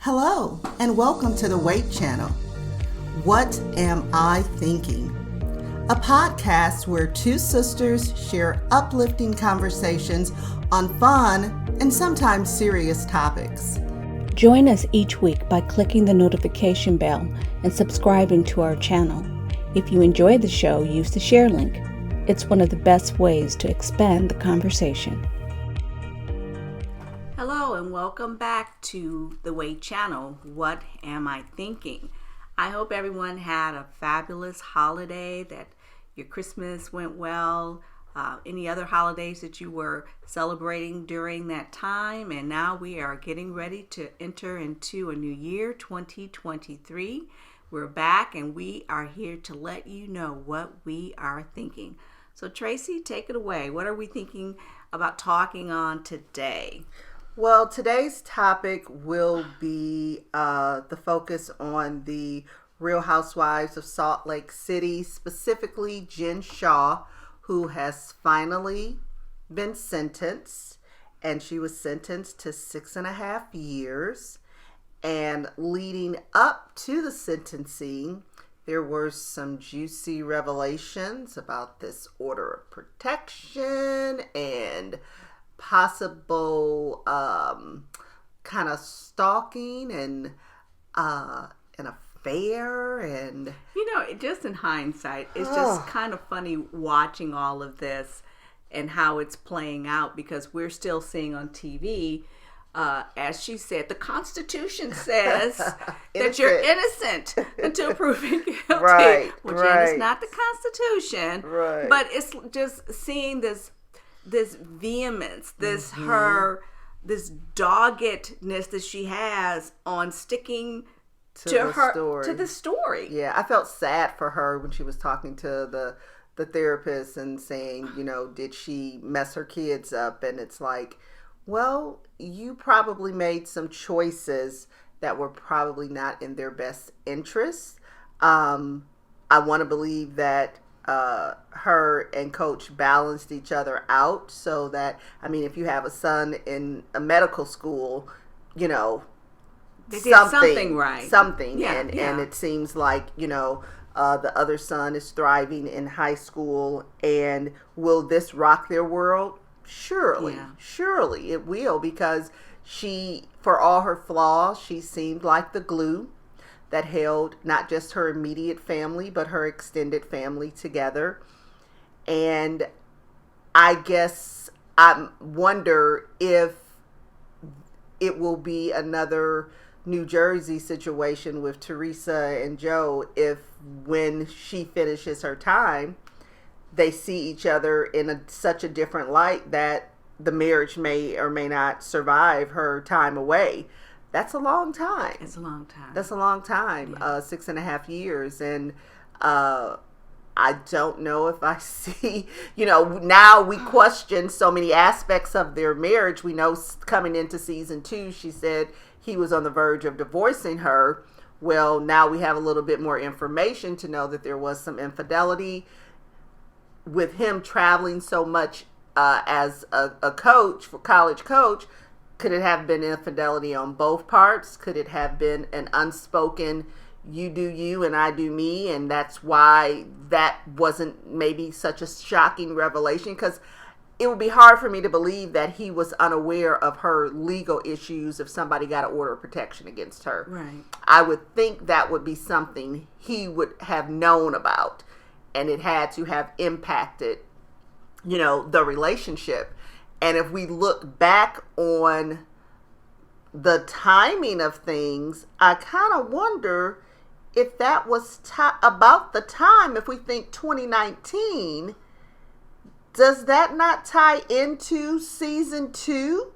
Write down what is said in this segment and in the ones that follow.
Hello, and welcome to the W.A.I.T channel. What Am I Thinking? A podcast where two sisters share uplifting conversations on fun and sometimes serious topics. Join us each week by clicking the notification bell and subscribing to our channel. If you enjoy the show, use the share link. It's one of the best ways to expand the conversation. Hello and welcome back to the W.A.I.T channel. What am I thinking? I hope everyone had a fabulous holiday, that your Christmas went well, any other holidays that you were celebrating during that time. And now we are getting ready to enter into a new year, 2023. We're back and we are here to let you know what we are thinking. So Tracy, take it away. What are we thinking about talking on today? Well, today's topic will be the focus on the Real Housewives of Salt Lake City, specifically Jen Shah, who has finally been sentenced, and she was sentenced to 6.5 years. And leading up to the sentencing, there were some juicy revelations about this order of protection and possible kind of stalking and an affair. And just in hindsight, it's just kind of funny watching all of this and how it's playing out, because we're still seeing on TV, as she said, the Constitution says that you're innocent until proven guilty. Right, Which right. is not the Constitution, Right. But it's just seeing this vehemence, this doggedness that she has on sticking to the story. Yeah, I felt sad for her when she was talking to the therapist and saying, did she mess her kids up? And it's like, well, you probably made some choices that were probably not in their best interest. I want to believe that her and Coach balanced each other out, so that, if you have a son in a medical school, they did something right. And it seems like, the other son is thriving in high school. And will this rock their world? Surely it will, because she, for all her flaws, she seemed like the glue that held not just her immediate family, but her extended family together. And I guess I wonder if it will be another New Jersey situation with Teresa and Joe, if when she finishes her time, they see each other in such a different light that the marriage may or may not survive her time away. That's a long time. It's a long time. That's a long time, 6.5 years. And I don't know if I see, now we question so many aspects of their marriage. We know coming into season 2, she said he was on the verge of divorcing her. Well, now we have a little bit more information to know that there was some infidelity. With him traveling so much as a coach, for college coach, could it have been infidelity on both parts? Could it have been an unspoken, you do you and I do me, and that's why that wasn't maybe such a shocking revelation? Because it would be hard for me to believe that he was unaware of her legal issues if somebody got an order of protection against her. Right. I would think that would be something he would have known about, and it had to have impacted, the relationship. And if we look back on the timing of things, I kind of wonder if that was about the time, if we think 2019, does that not tie into season 2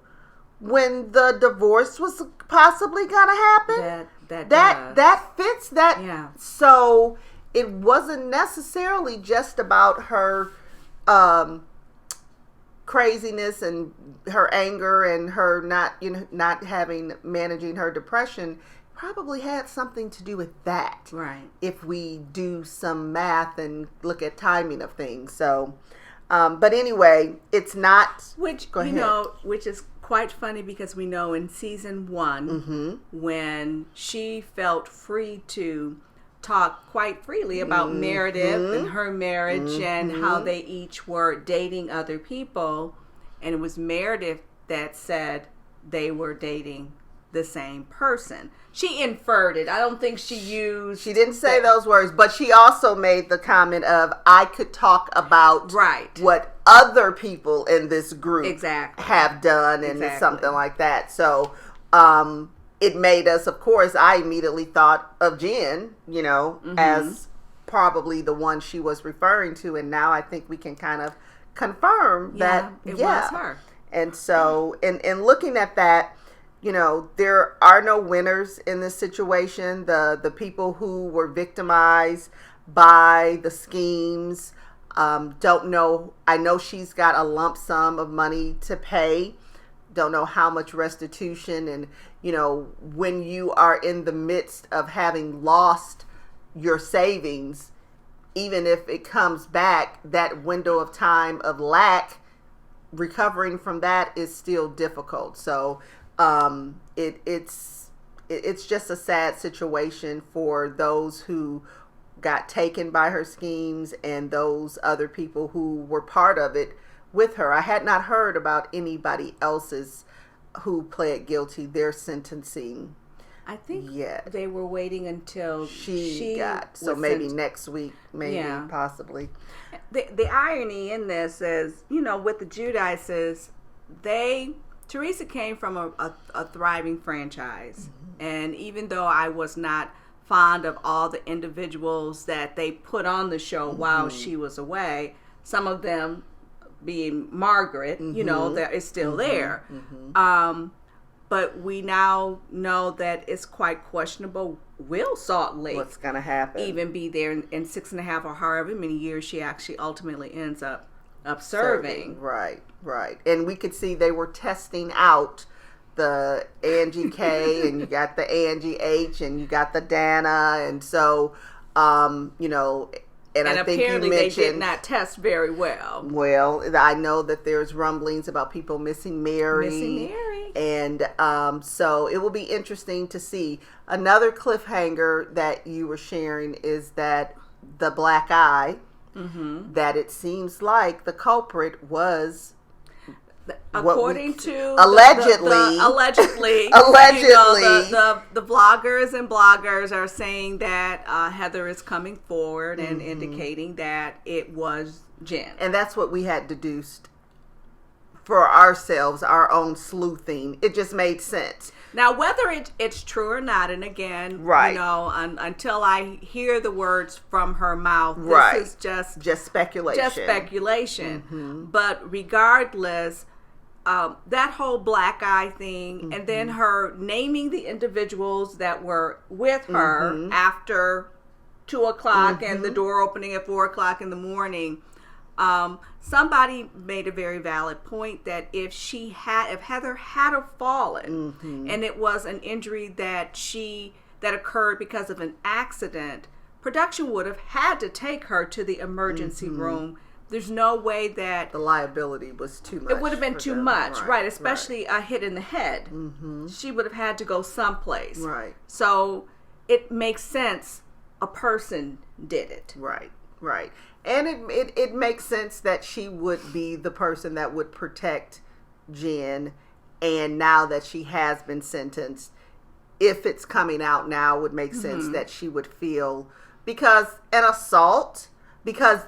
when the divorce was possibly going to happen? That fits that. Yeah. So it wasn't necessarily just about her craziness and her anger and her not managing her depression. Probably had something to do with that. Right. If we do some math and look at timing of things. So, but anyway, it's not. Which, go ahead. Which is quite funny because we know in season 1, when she felt free to talk quite freely about Meredith and her marriage and how they each were dating other people, and it was Meredith that said they were dating the same person. She inferred it. I don't think she used... She didn't say those words, but she also made the comment of, I could talk about what other people in this group have done and something like that. So it made us, of course, I immediately thought of Jen, you know, as probably the one she was referring to. And now I think we can kind of confirm that it was her. And so in looking at that, you know, there are no winners in this situation. The people who were victimized by the schemes don't know. I know she's got a lump sum of money to pay. Don't know how much restitution. And, you know, when you are in the midst of having lost your savings, even if it comes back, that window of time of lack, recovering from that is still difficult. So it's just a sad situation for those who got taken by her schemes and those other people who were part of it with her. I had not heard about anybody else's who pled guilty, their sentencing. I think they were waiting until she got, so maybe next week, possibly. The irony in this is, you know, with the Giudices, Teresa came from a thriving franchise. And even though I was not fond of all the individuals that they put on the show while she was away, some of them being Margaret, you know, that is still there. But we now know that it's quite questionable. Will Salt Lake, what's going to happen, even be there in 6.5 or however many years she actually ultimately ends up serving? Right. And we could see they were testing out the Angie K and you got the Angie H and you got the Dana, and so you know, and I think apparently you mentioned they did not test very well. Well, I know that there's rumblings about people missing Mary. And so it will be interesting to see. Another cliffhanger that you were sharing is that the black eye, that it seems like the culprit was, according to allegedly, you know, the vloggers and bloggers are saying that Heather is coming forward and indicating that it was Jen, and that's what we had deduced for ourselves, our own sleuthing. It just made sense. Now, whether it's true or not, and again, you know, until I hear the words from her mouth, this is just speculation. But regardless, that whole black eye thing, and then her naming the individuals that were with her after 2:00 and the door opening at 4:00 in the morning. Somebody made a very valid point that if Heather had fallen and it was an injury that occurred because of an accident, production would have had to take her to the emergency room. There's no way that the liability was too much. It would have been too much, right? Especially a hit in the head. She would have had to go someplace, right? So it makes sense a person did it, right? And it makes sense that she would be the person that would protect Jen. And now that she has been sentenced, if it's coming out now, it would make sense that she would feel, because an assault, because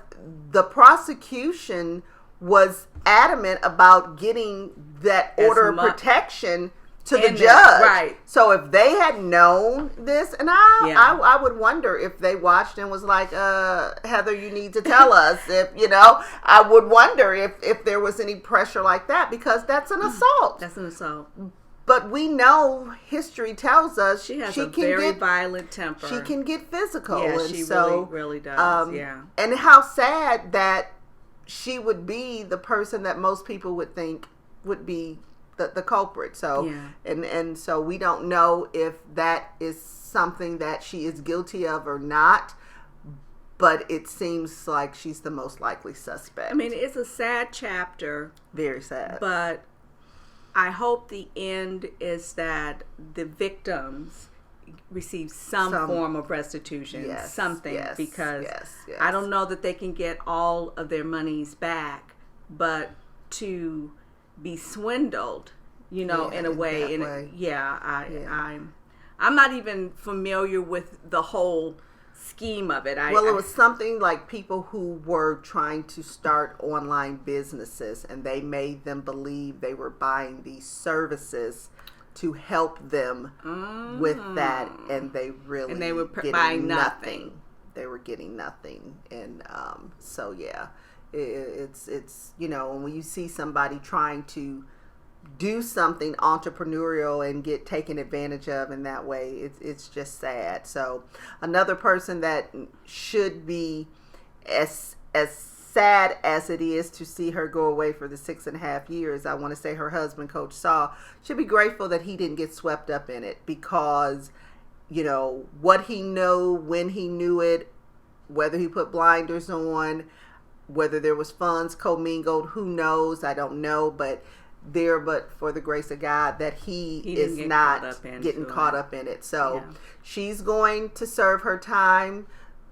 the prosecution was adamant about getting that order of protection to the judge. Right. So if they had known this, and I would wonder if they watched and was like, Heather, you need to tell us. If, you know, I would wonder if there was any pressure like that, because that's an assault. That's an assault. But we know history tells us she has a very violent temper. She can get physical. Yeah, and she so, really does. And how sad that she would be the person that most people would think would be the culprit. So and so we don't know if that is something that she is guilty of or not, but it seems like she's the most likely suspect. I mean, it's a sad chapter. Very sad. But I hope the end is that the victims receive some form of restitution, yes, something, yes, because yes, yes. I don't know that they can get all of their monies back, but to be swindled, you know, Yeah, in a way, I'm not even familiar with the whole scheme of it. Well, it was something like people who were trying to start online businesses, and they made them believe they were buying these services to help them with that, and they really were getting buying nothing. They were getting nothing, and so yeah, it's you know, when you see somebody trying to do something entrepreneurial and get taken advantage of in that way, it's just sad. So another person that should be as sad as it is to see her go away for the 6.5 years, I want to say her husband, Coach Shaw, should be grateful that he didn't get swept up in it, because you know what he knew, when he knew it, whether he put blinders on, whether there was funds commingled, who knows, I don't know, but for the grace of God that he is not getting caught up in it. So she's going to serve her time.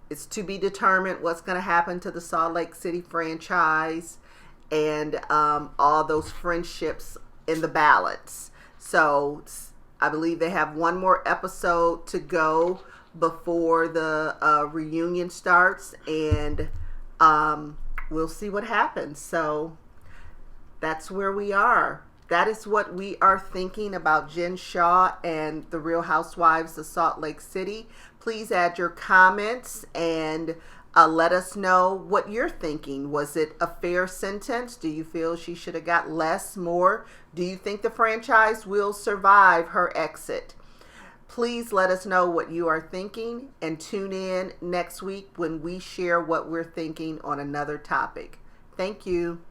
It's to be determined what's going to happen to the Salt Lake City franchise and all those friendships in the balance. So I believe they have one more episode to go before the reunion starts, and we'll see what happens. So that's where we are. That is what we are thinking about Jen Shah and the Real Housewives of Salt Lake City. Please add your comments and let us know what you're thinking. Was it a fair sentence? Do you feel she should have got less, more? Do you think the franchise will survive her exit? Please let us know what you are thinking, and tune in next week when we share what we're thinking on another topic. Thank you.